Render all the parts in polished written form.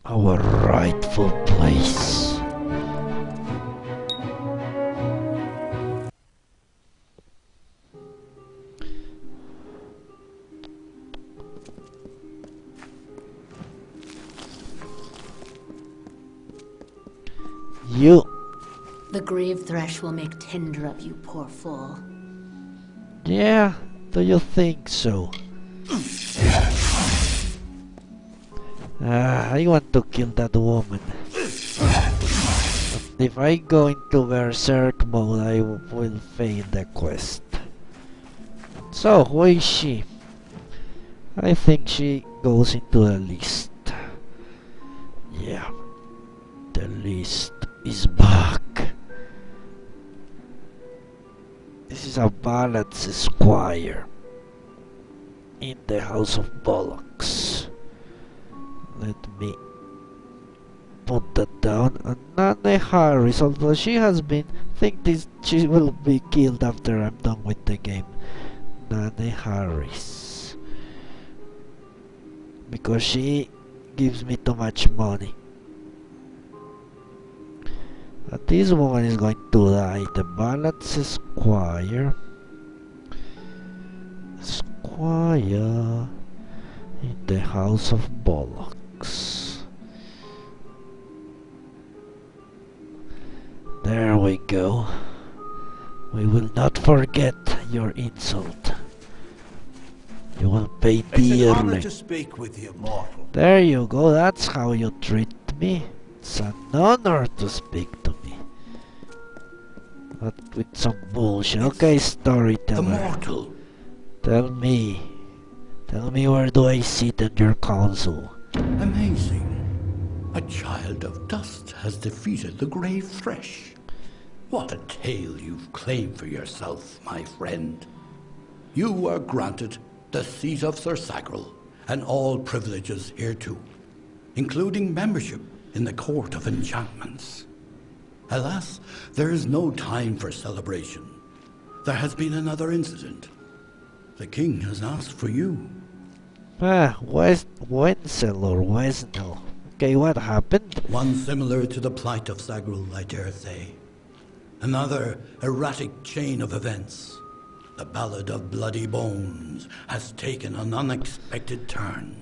our rightful place. You. The grave thresh will make tinder of you, poor fool. Yeah, do you think so? I want to kill that woman. But if I go into berserk mode, I will fail the quest. So, who is she? I think she goes into the list. Yeah, the list is back. This is a Ballads Esquire in the House of Bollocks. Let me put that down. And Nane Harris, although she has been, she will be killed after I'm done with the game. Nane Harris, because she gives me too much money. But this woman is going to die. The Ballads Esquire. Esquire in the House of Bollocks. There we go. We will not forget your insult. You will pay dearly. It's an honor to speak with you, mortal. There you go. That's how you treat me. It's an honor to speak to me. But with some bullshit. Okay, storyteller. The mortal. Tell me where do I sit in your council? Amazing. A child of dust has defeated the grave thresh. What a tale you've claimed for yourself, my friend. You were granted the seat of Sir Sagril and all privileges hereto, including membership in the Court of Enchantments. Alas, there is no time for celebration. There has been another incident. The king has asked for you. Wencen or Wesnel. Okay, what happened? One similar to the plight of Sagril, I dare say. Another erratic chain of events. The Ballad of Bloody Bones has taken an unexpected turn.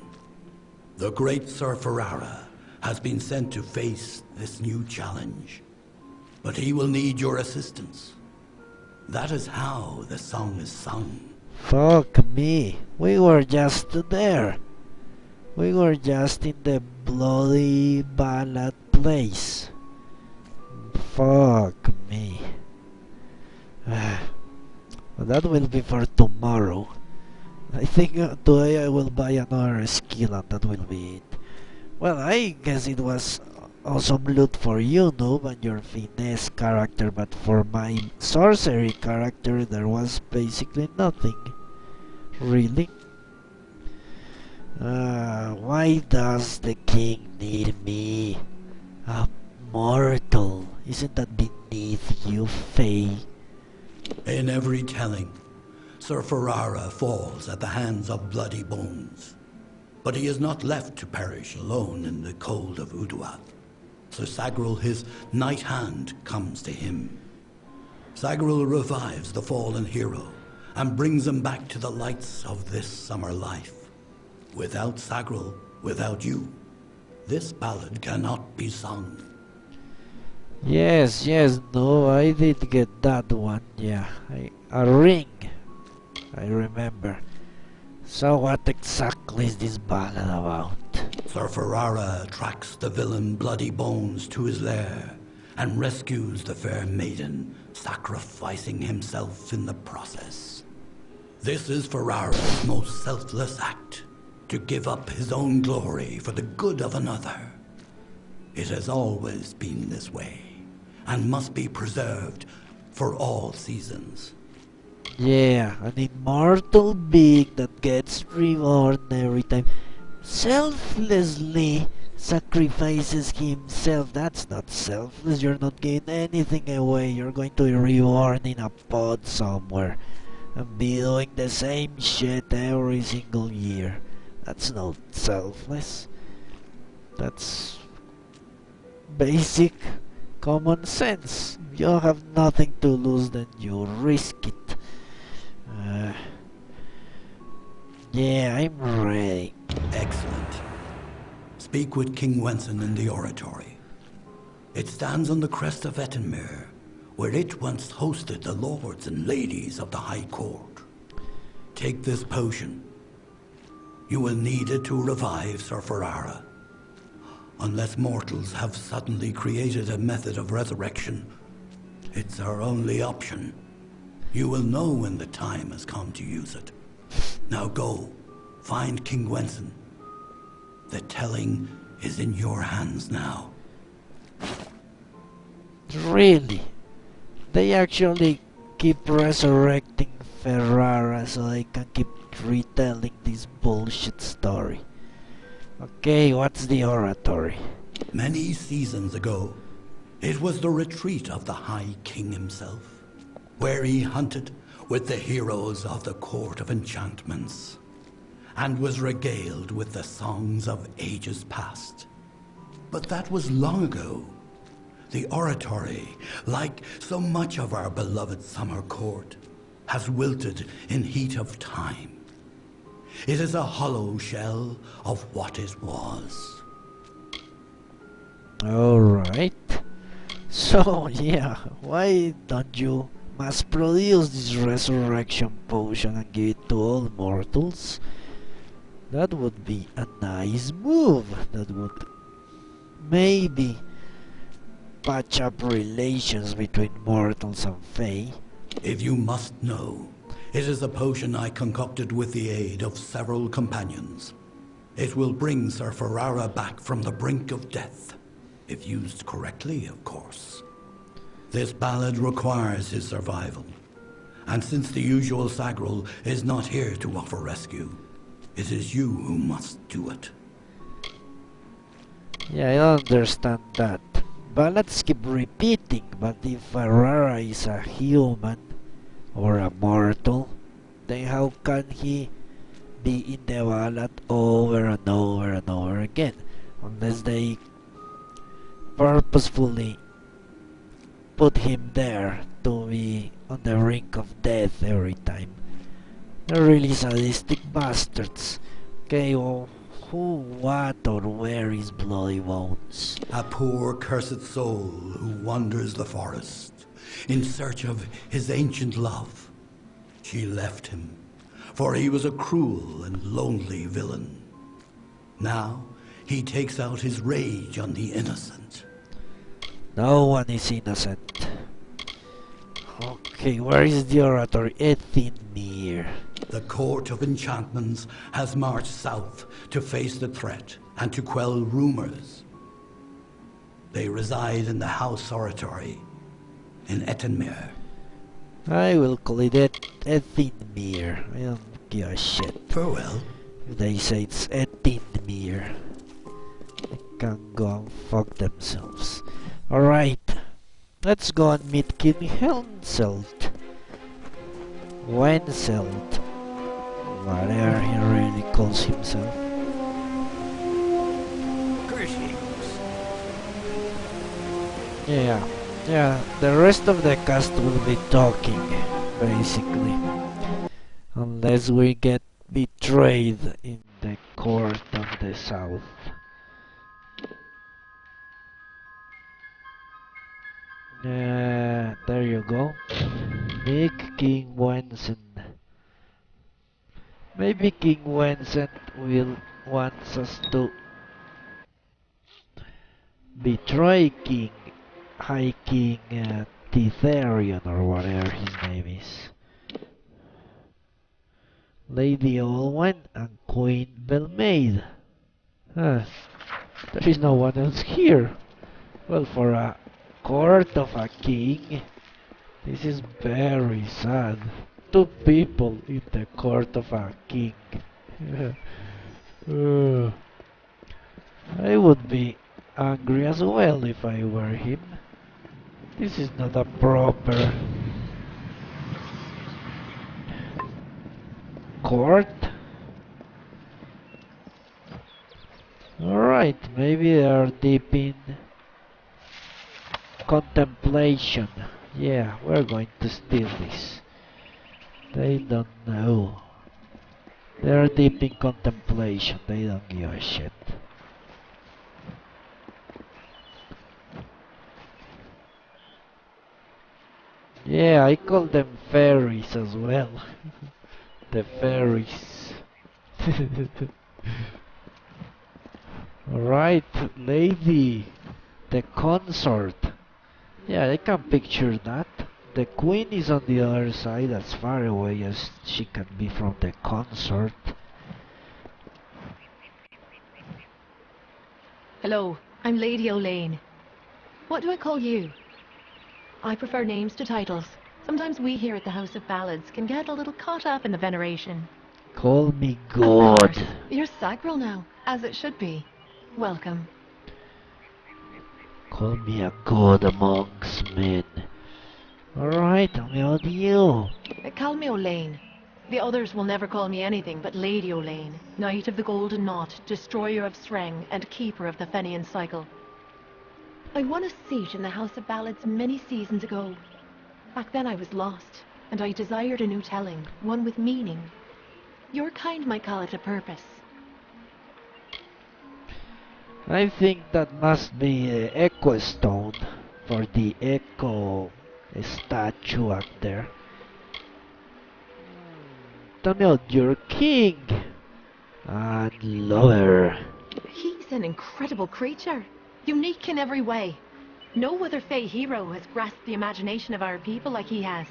The great Sir Ferrara has been sent to face this new challenge. But he will need your assistance. That is how the song is sung. Fuck me. We were just there. We were just in the bloody ballad place. Fuck me. But that will be for tomorrow. I think today I will buy another skill and that will be it. Well, I guess it was awesome loot for you, Noob, and your finesse character, but for my sorcery character there was basically nothing. Really? Why does the king need me? A mortal. Isn't that beneath you, Faye? In every telling, Sir Ferrara falls at the hands of Bloody Bones. But he is not left to perish alone in the cold of Uduath. Sir Sagril, his knight hand, comes to him. Sagril revives the fallen hero and brings him back to the lights of this summer life. Without Sagril, without you, this ballad cannot be sung. Yes, no, I did get that one, yeah. A ring, I remember. So what exactly is this ballad about? Sir Ferrara tracks the villain Bloody Bones to his lair and rescues the fair maiden, sacrificing himself in the process. This is Ferrara's most selfless act, to give up his own glory for the good of another. It has always been this way, and must be preserved for all seasons. Yeah, an immortal being that gets reborn every time. Selflessly sacrifices himself. That's not selfless. You're not giving anything away. You're going to be reborn in a pod somewhere and be doing the same shit every single year. That's not selfless. That's basic common sense. If you have nothing to lose, then you risk it. Uh, yeah, I'm ready. Excellent. Speak with King Wencen in the Oratory. It stands on the crest of Ettenmere, where it once hosted the lords and ladies of the High Court. Take this potion. You will need it to revive Sir Ferrara. Unless mortals have suddenly created a method of resurrection, it's our only option. You will know when the time has come to use it. Now go, find King Wencen. The telling is in your hands now. Really? They actually keep resurrecting Ferrara so they can keep retelling this bullshit story. Okay, what's the oratory? Many seasons ago, it was the retreat of the High King himself, where he hunted with the heroes of the Court of Enchantments, and was regaled with the songs of ages past. But that was long ago. The oratory, like so much of our beloved summer court, has wilted in heat of time. It is a hollow shell of what it was. Alright. So, yeah, why don't you mass produce this resurrection potion and give it to all mortals? That would be a nice move. That would maybe patch up relations between mortals and Fae. If you must know, it is a potion I concocted with the aid of several companions. It will bring Sir Ferrara back from the brink of death, if used correctly, of course. This ballad requires his survival, and since the usual Sagril is not here to offer rescue, it is you who must do it. Yeah, I don't understand that. Ballads keep repeating, but if Ferrara is a human or a mortal, then how can he be in the ballad over and over and over again? Unless they purposefully put him there to be on the brink of death every time. They're really sadistic bastards. Okay, well, who, what, or where is Bloody Bones? A poor cursed soul who wanders the forest in search of his ancient love. She left him, for he was a cruel and lonely villain. Now he takes out his rage on the innocent. No one is innocent. Okay, where is the oratory? Ethenmere. The Court of Enchantments has marched south to face the threat and to quell rumors. They reside in the House Oratory in Ettenmere. I will call it Ethenmere. I don't give a shit. Farewell. If they say it's Ethenmere, they can go and fuck themselves. Alright, let's go and meet King Helmselt. Wencelt. Whatever he really calls himself. Greetings. Yeah, the rest of the cast will be talking, basically. Unless we get betrayed in the court of the south. There you go. Meet King Wencen. Maybe King Wencen will wants us to betray High King Titherion or whatever his name is. Lady Olwen and Queen Belmaid. Huh. There is no one else here. Well, for a court of a king, this is very sad. Two people in the court of a king. I would be angry as well if I were him. This is not a proper court. Alright, maybe they are deep in Contemplation. Yeah, we're going to steal this. They don't know. They're deep in contemplation. They don't give a shit. Yeah, I call them fairies as well. The fairies. Alright, lady. The consort. Yeah, I can picture that. The queen is on the other side, as far away as she can be from the consort. Hello, I'm Lady Olaine. What do I call you? I prefer names to titles. Sometimes we here at the House of Ballads can get a little caught up in the veneration. Call me Of course, God. you're Sagril now, as it should be. Welcome. Call me a god amongst men. Alright, tell me about you. Call me Olaine. The others will never call me anything but Lady Olaine, Knight of the Golden Knot, Destroyer of Streng, and Keeper of the Fenian Cycle. I won a seat in the House of Ballads many seasons ago. Back then I was lost, and I desired a new telling, one with meaning. Your kind might call it a purpose. I think that must be Echo Stone for the Echo statue up there. Tell me about your king and lover. He's an incredible creature, unique in every way. No other Fae hero has grasped the imagination of our people like he has.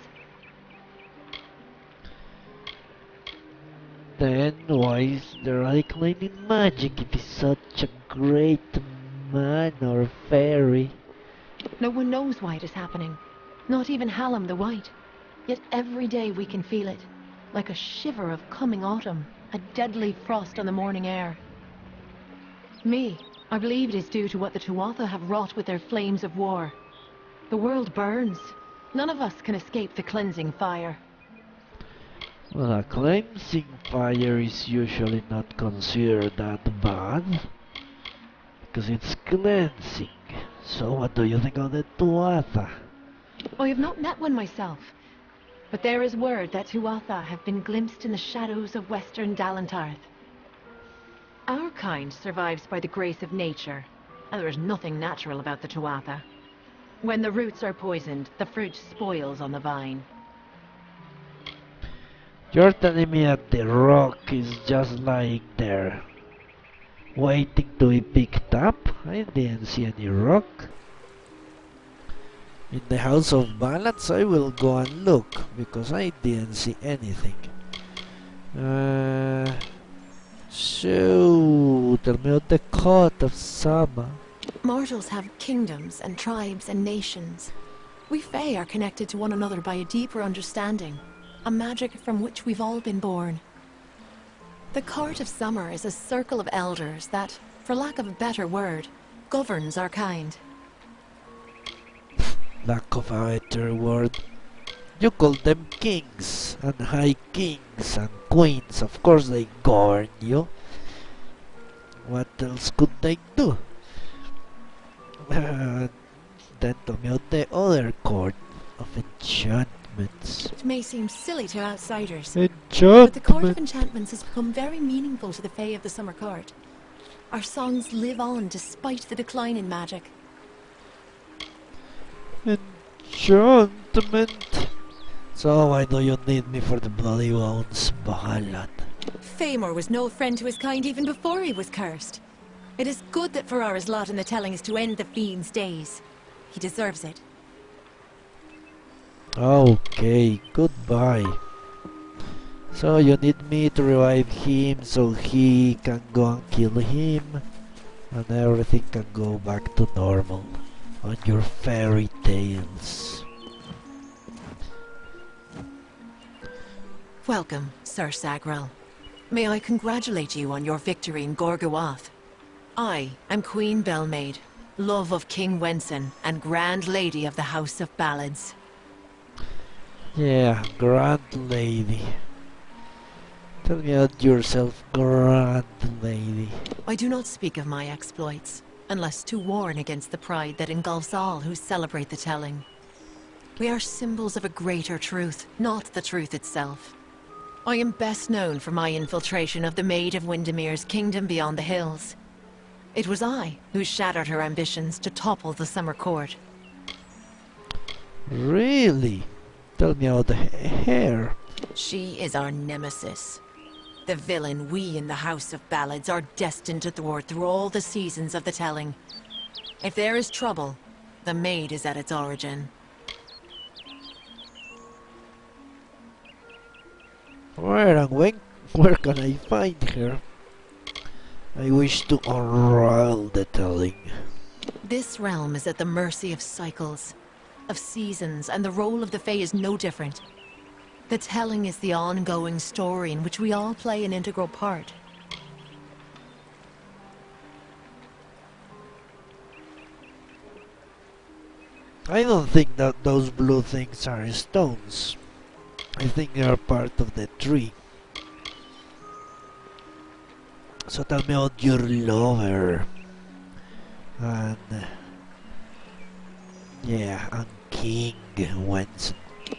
Then why is there a decline in magic if he's such a great man or fairy? No one knows why it is happening. Not even Hallam the White. Yet every day we can feel it. Like a shiver of coming autumn. A deadly frost on the morning air. I believe it is due to what the Tuatha have wrought with their flames of war. The world burns. None of us can escape the cleansing fire. Well, a cleansing fire is usually not considered that bad, because it's cleansing. So what do you think of the Tuatha? I have not met one myself, but there is word that Tuatha have been glimpsed in the shadows of western Dalantarth. Our kind survives by the grace of nature, and there is nothing natural about the Tuatha. When the roots are poisoned, the fruit spoils on the vine. You're telling me that the rock is just lying there, waiting to be picked up? I didn't see any rock. In the House of Ballads I will go and look, because I didn't see anything. So, tell me about the court of Sama. Mortals have kingdoms and tribes and nations. We Fae are connected to one another by a deeper understanding, a magic from which we've all been born. The Court of Summer is a circle of elders that, for lack of a better word, governs our kind. Lack of a better word. You call them kings, and high kings, and queens. Of course they govern you. What else could they do? Then tell me about the other court of enchantments. It may seem silly to outsiders, Enchantment. but the Court of Enchantments has become very meaningful to the Fae of the Summer Court. Our songs live on despite the decline in magic. Enchantment. So why do you need me for the Bloody Bones ballad? Famor was no friend to his kind even before he was cursed. It is good that Ferrara's lot in the telling is to end the fiend's days. He deserves it. Okay, goodbye. So you need me to revive him so he can go and kill him, and everything can go back to normal on your fairy tales. Welcome, Sir Sagril. May I congratulate you on your victory in Gorgowath. I am Queen Belmaid, love of King Wencen and Grand Lady of the House of Ballads. Yeah, Grand Lady. Tell me about yourself, Grand Lady. I do not speak of my exploits. unless to warn against the pride that engulfs all who celebrate the telling. We are symbols of a greater truth, not the truth itself. I am best known for my infiltration of the Maid of Windermere's kingdom beyond the hills. It was I who shattered her ambitions to topple the Summer Court. Really? Tell me about the hair. She is our nemesis. The villain we in the House of Ballads are destined to thwart through all the seasons of the telling. If there is trouble, the Maid is at its origin. Where can I find her? I wish to unravel the telling. This realm is at the mercy of cycles, of seasons, and the role of the Fae is no different. The telling is the ongoing story in which we all play an integral part. I don't think that those blue things are stones. I think they are part of the tree. So tell me about your lover. And yeah, and King Wencen.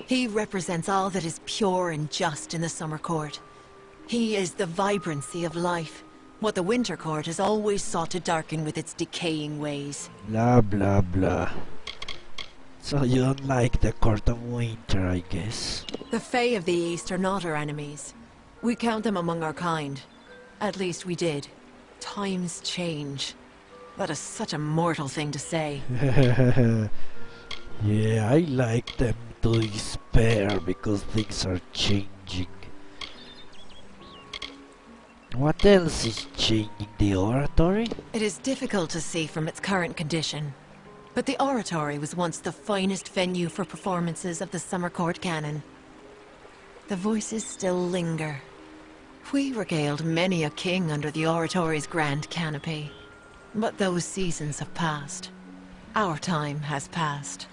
He represents all that is pure and just in the Summer Court. He is the vibrancy of life, what the Winter Court has always sought to darken with its decaying ways. Blah blah blah. So you don't like the Court of Winter, I guess. The Fae of the East are not our enemies. We count them among our kind. At least we did. Times change. That is such a mortal thing to say. Yeah, I like them to despair because things are changing. What else is changing? The Oratory? It is difficult to see from its current condition. But the Oratory was once the finest venue for performances of the Summer Court canon. The voices still linger. We regaled many a king under the Oratory's grand canopy. But those seasons have passed. Our time has passed.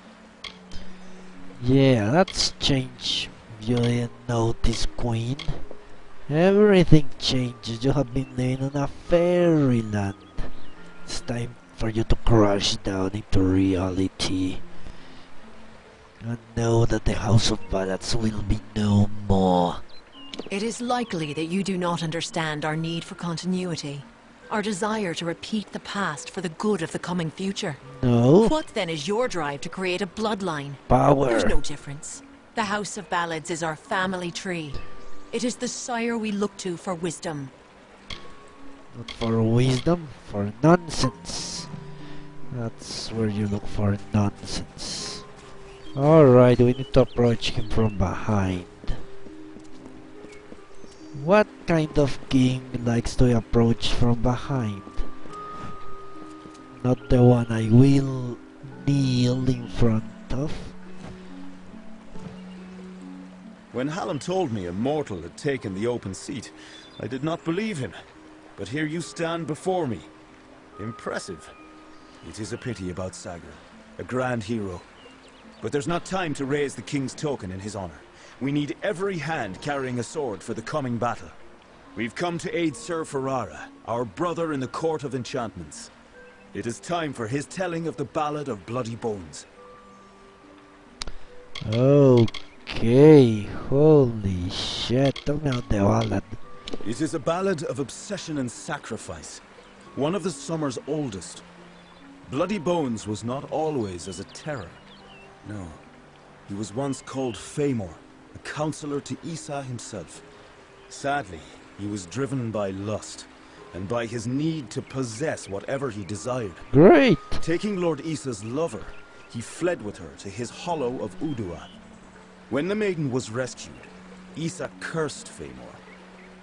Yeah, that's changed. You didn't notice, Queen. Everything changes. You have been living on a fairyland. It's time for you to crash down into reality. And know that the House of Ballads will be no more. It is likely that you do not understand our need for continuity. Our desire to repeat the past for the good of the coming future. No. What then is your drive to create a bloodline? Power. There's no difference. The House of Ballads is our family tree. It is the sire we look to for wisdom. Not for wisdom, for nonsense. That's where you look for nonsense. Alright, we need to approach him from behind. What kind of king likes to approach from behind? Not the one I will kneel in front of. When Hallam told me a mortal had taken the open seat, I did not believe him. But here you stand before me. Impressive. It is a pity about Sagar, a grand hero. But there's not time to raise the king's token in his honor. We need every hand carrying a sword for the coming battle. We've come to aid Sir Ferrara, our brother in the Court of Enchantments. It is time for his telling of the Ballad of Bloody Bones. Okay, holy shit, tell me about the ballad. It is a ballad of obsession and sacrifice, one of the summer's oldest. Bloody Bones was not always as a terror. No, he was once called Famor, a counselor to Issa himself. Sadly, he was driven by lust, and by his need to possess whatever he desired. Great! Taking Lord Issa's lover, he fled with her to his hollow of Udua. When the maiden was rescued, Issa cursed Famor.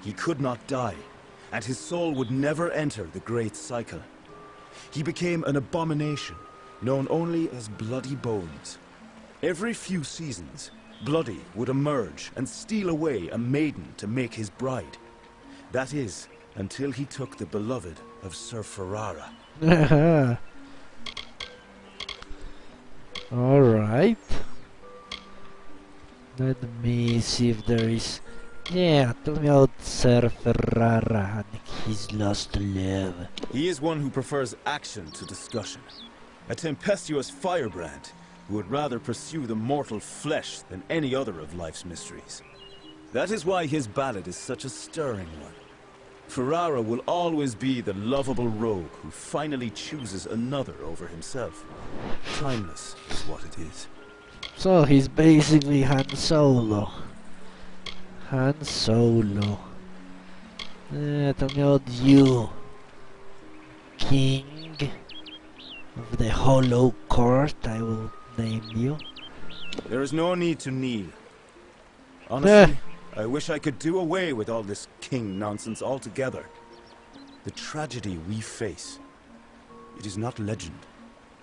He could not die, and his soul would never enter the great cycle. He became an abomination, known only as Bloody Bones. Every few seasons, Bloody would emerge and steal away a maiden to make his bride. That is, until he took the beloved of Sir Ferrara. Alright. Let me see if there is... Yeah, tell me about Sir Ferrara and He's lost love. He is one who prefers action to discussion. A tempestuous firebrand who would rather pursue the mortal flesh than any other of life's mysteries. That is why his ballad is such a stirring one. Ferrara will always be the lovable rogue who finally chooses another over himself. Timeless is what it is. So he's basically Han Solo. Han Solo. Tell me about you, King of the Hollow Court, I will name you. There is no need to kneel. Honestly, I wish I could do away with all this king nonsense altogether. The tragedy we face, it is not legend.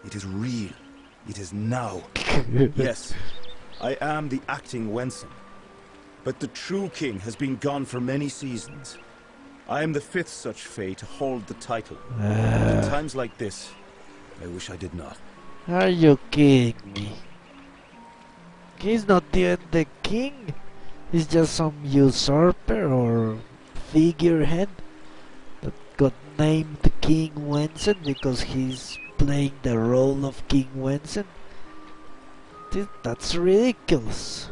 It is real. It is now. Yes, I am the acting Wencen. But the true king has been gone for many seasons. I am the 5th such fay to hold the title. At times like this, I wish I did not. Are you kidding me? He's not even the king. He's just some usurper or figurehead that got named King Wencen because he's playing the role of King Wencen. That's ridiculous.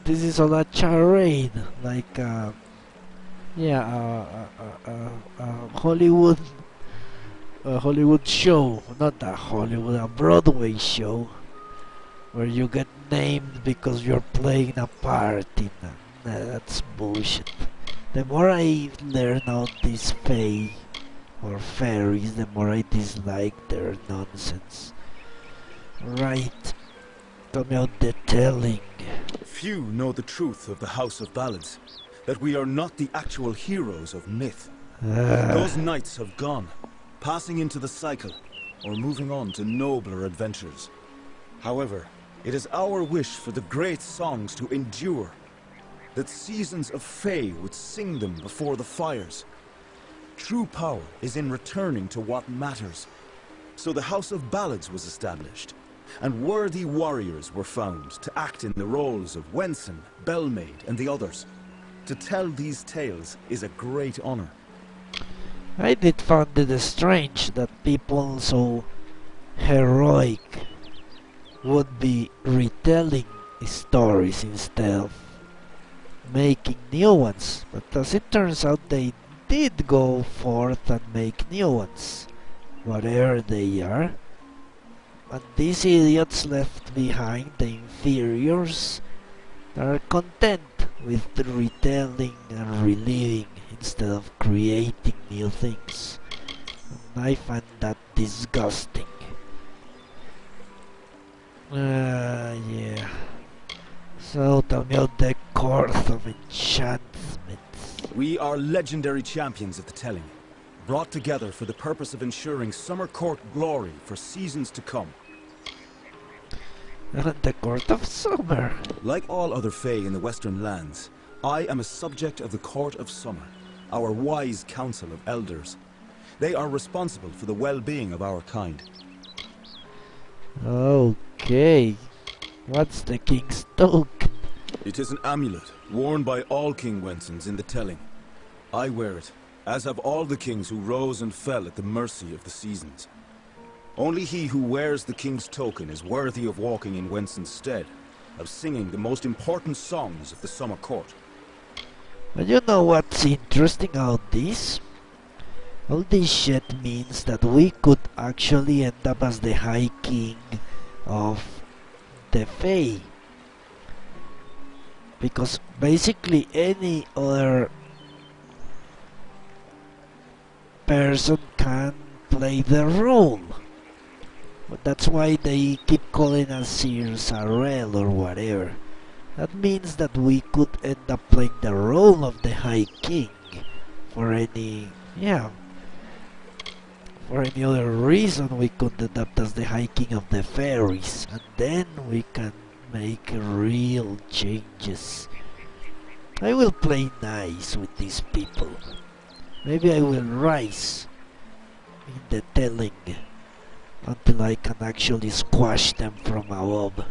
This is all a charade, like Hollywood, a Hollywood show, not a Hollywood, a Broadway show, where you get named because you're playing a part in a, nah, that's bullshit. The more I learn about these fae or fairies, the more I dislike their nonsense. Right, tell me about the telling. Few know the truth of the House of Ballads, that we are not the actual heroes of myth. Those knights have gone, passing into the cycle, or moving on to nobler adventures. However, it is our wish for the great songs to endure, that seasons of fae would sing them before the fires. True power is in returning to what matters. So the House of Ballads was established, and worthy warriors were found to act in the roles of Wencen, Bellmaid, and the others. To tell these tales is a great honor. I did find it strange that people so heroic would be retelling stories instead of making new ones, but as it turns out they did go forth and make new ones, whatever they are. And these idiots left behind, the inferiors, are content with the retelling and reliving instead of creating new things. And I find that disgusting. Yeah. So tell me about the Court of Enchantments. We are legendary champions of the telling, brought together for the purpose of ensuring Summer Court glory for seasons to come. And the Court of Summer. Like all other fae in the Western lands, I am a subject of the Court of Summer, our wise council of elders. They are responsible for the well-being of our kind. Okay. What's the King's token? It is an amulet worn by all King Wencens in the telling. I wear it, as have all the kings who rose and fell at the mercy of the seasons. Only he who wears the King's token is worthy of walking in Wencen's stead, of singing the most important songs of the Summer Court. But you know what's interesting about this? All this shit means that we could actually end up as the High King of the Fae. Because basically any other person can play the role. But that's why they keep calling us Sir Sarel or whatever. That means that we could end up playing the role of the High King for any, for any other reason. We could end up as the High King of the Fairies, and then we can make real changes. I will play nice with these people. Maybe I will rise in the telling until I can actually squash them from above.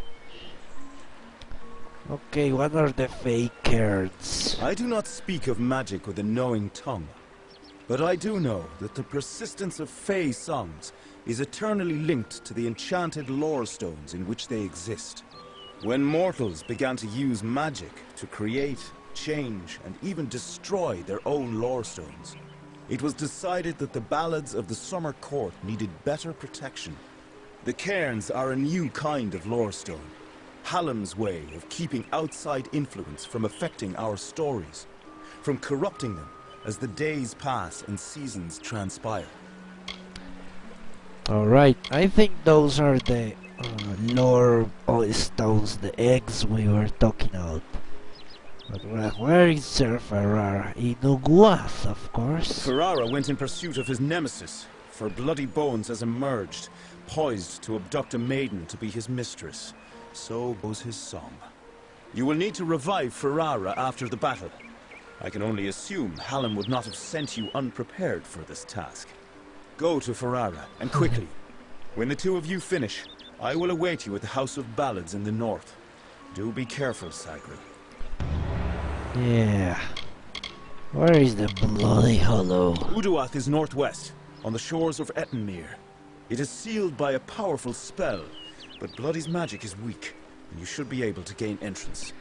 Okay, what are the fake cards? I do not speak of magic with a knowing tongue, but I do know that the persistence of Fey songs is eternally linked to the enchanted lore stones in which they exist. When mortals began to use magic to create, change, and even destroy their own lore stones, it was decided that the Ballads of the Summer Court needed better protection. The cairns are a new kind of lore stone, Hallam's way of keeping outside influence from affecting our stories, from corrupting them as the days pass and seasons transpire. Alright, I think those are the lore stones, the eggs we were talking about. But where is Sir Ferrara? In Uguath, of course. Ferrara went in pursuit of his nemesis, for Bloody Bones has emerged, poised to abduct a maiden to be his mistress. So goes his song. You will need to revive Ferrara after the battle. I can only assume Hallam would not have sent you unprepared for this task. Go to Ferrara, and quickly. When the two of you finish, I will await you at the House of Ballads in the north. Do be careful, Sagri. Yeah. Where is the Bloody Hollow? Uduath is northwest, on the shores of Ettenmere. It is sealed by a powerful spell, but Bloody's magic is weak, and you should be able to gain entrance.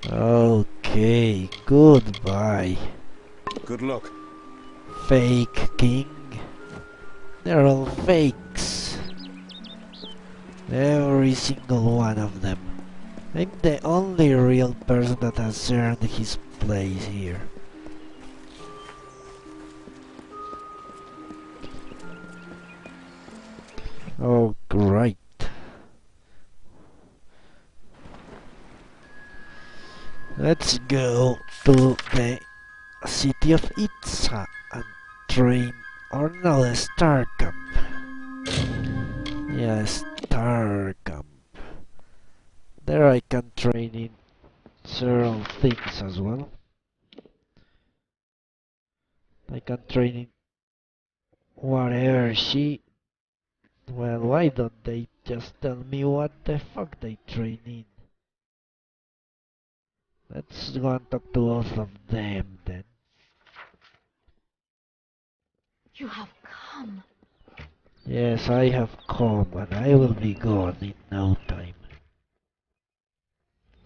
Okay, goodbye. Good luck. Fake king. They're all fakes. Every single one of them. I'm the only real person that has earned his place here. Oh, great. Let's go to the city of Itza and train, or no, the Star Camp. Yeah, Star Camp. There I can train in several things as well. I can train in whatever she... Well, why don't they just tell me what the fuck they train in? Let's go and talk to both of them then. You have come. Yes, I have come and I will be gone in no time.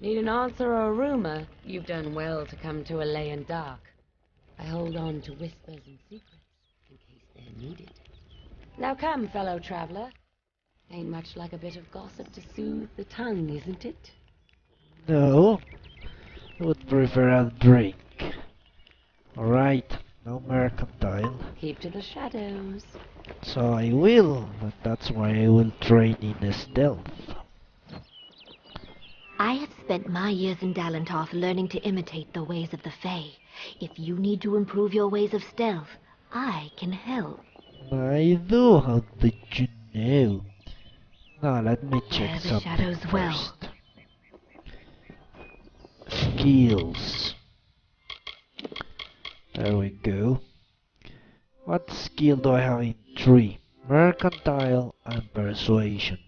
Need an answer or a rumor? You've done well to come to a Alayan dark. I hold on to whispers and secrets in case they're needed. Now come, fellow traveler. Ain't much like a bit of gossip to soothe the tongue, isn't it? No, I would prefer a drink. Alright, no mercantile. Keep to the shadows. So I will, but that's why I will train in stealth. I have spent my years in Dalentoth learning to imitate the ways of the Fae. If you need to improve your ways of stealth, I can help. I do, how did you know? Now let me check Bear the something shadows well. first. Skills. There we go. What skill do I have in 3? Mercantile and persuasion.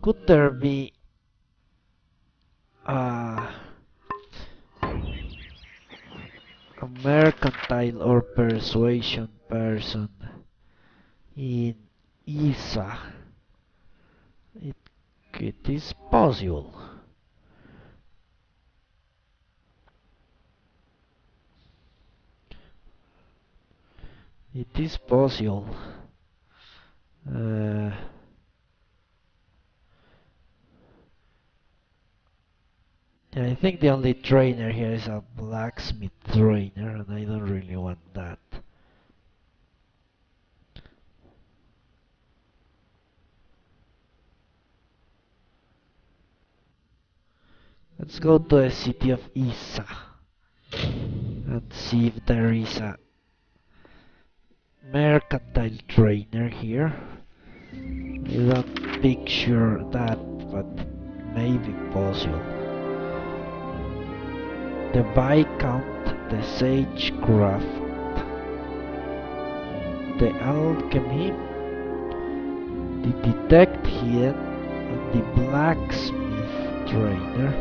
Could there be a mercantile or persuasion person in Isa? It is possible. It is possible. I think the only trainer here is a blacksmith trainer, and I don't really want that. Let's go to the city of Isa and see if there is a mercantile trainer here. I don't picture that, but it may be possible. The Viscount, the Sagecraft, the Alchemy, the detect here and the blacksmith trainer.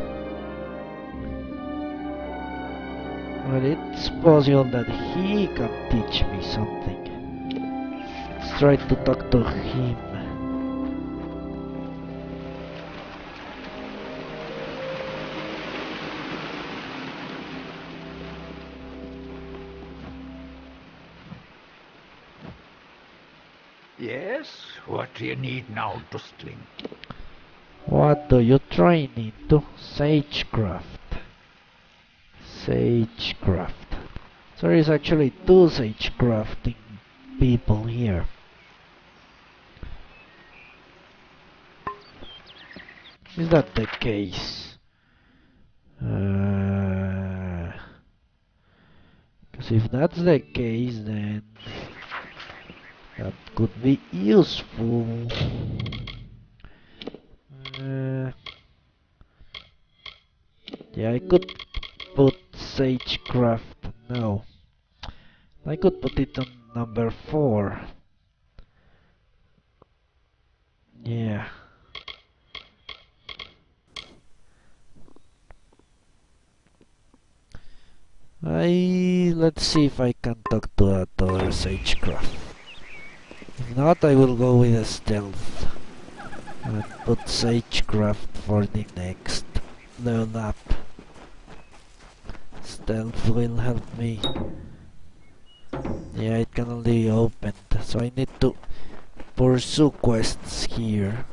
Well, it's possible that he can teach me something. Let's try to talk to him. Yes? What do you need now, Dustling? What do you train into? Sagecraft. Sagecraft. There is actually 2 sagecrafting people here. Is that the case? Because if that's the case, then that could be useful. Yeah, I could put Sagecraft. No, I could put it on number 4. Yeah. Let's see if I can talk to that other Sagecraft. If not, I will go with a stealth and put Sagecraft for the next level up. Stealth will help me. Yeah, it can only be opened, so I need to pursue quests here.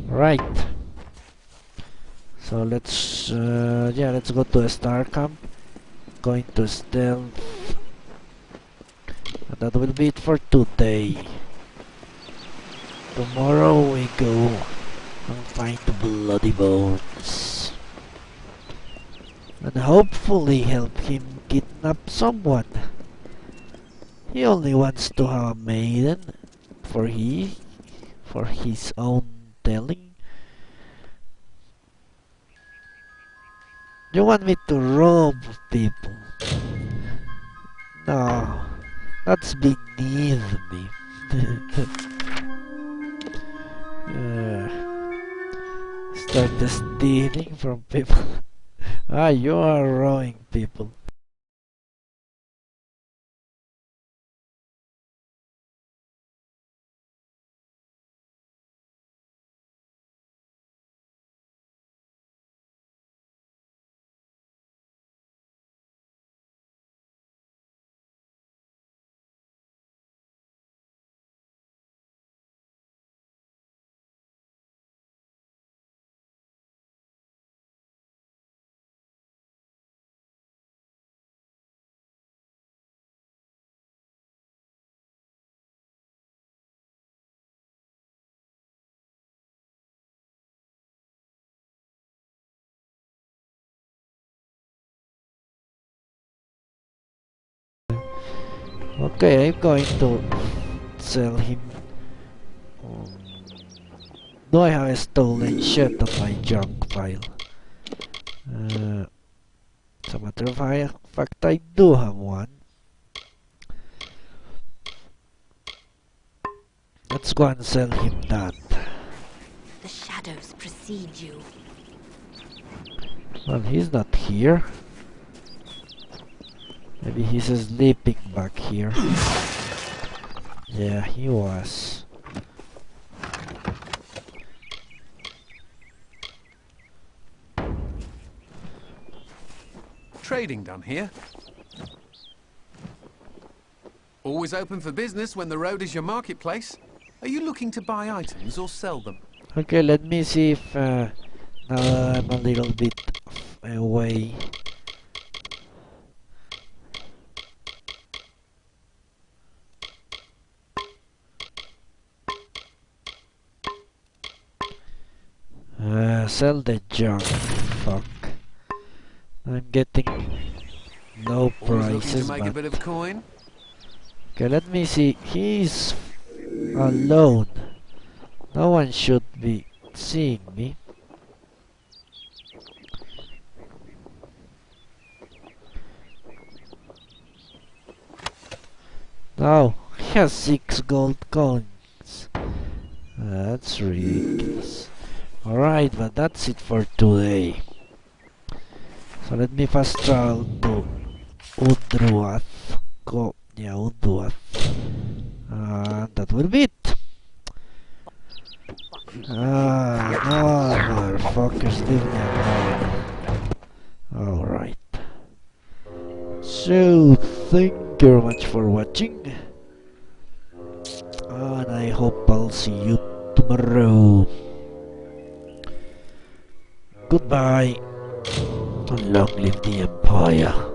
Right. So let's go to a star camp. Going to stealth. And that will be it for today. Tomorrow we go and find Bloody Bones. And hopefully help him kidnap someone. He only wants to have a maiden for his own telling. You want me to rob people? No, that's beneath me. Start stealing from people. You are robbing people. Okay, I'm going to sell him. Do I have a stolen shit on my junk pile? As a matter of fact, I do have one. Let's go and sell him that. The shadows precede you. Well, he's not here. Maybe he's sleeping back here. Yeah, he was. Trading done here? Always open for business when the road is your marketplace. Are you looking to buy items or sell them? Okay, let me see if now I'm a little bit away. Sell the junk. Fuck. I'm getting low Always looking prices, to make a but bit of coin? okay, let me see. He's alone. No one should be seeing me. No, he has 6 gold coins. That's ridiculous. Alright, but that's it for today. So let me fast travel to Udruath. Udruath. And that will be it. No, motherfuckers, leave me alone. Alright. So, thank you very much for watching. And I hope I'll see you tomorrow. Goodbye. And long live the Empire.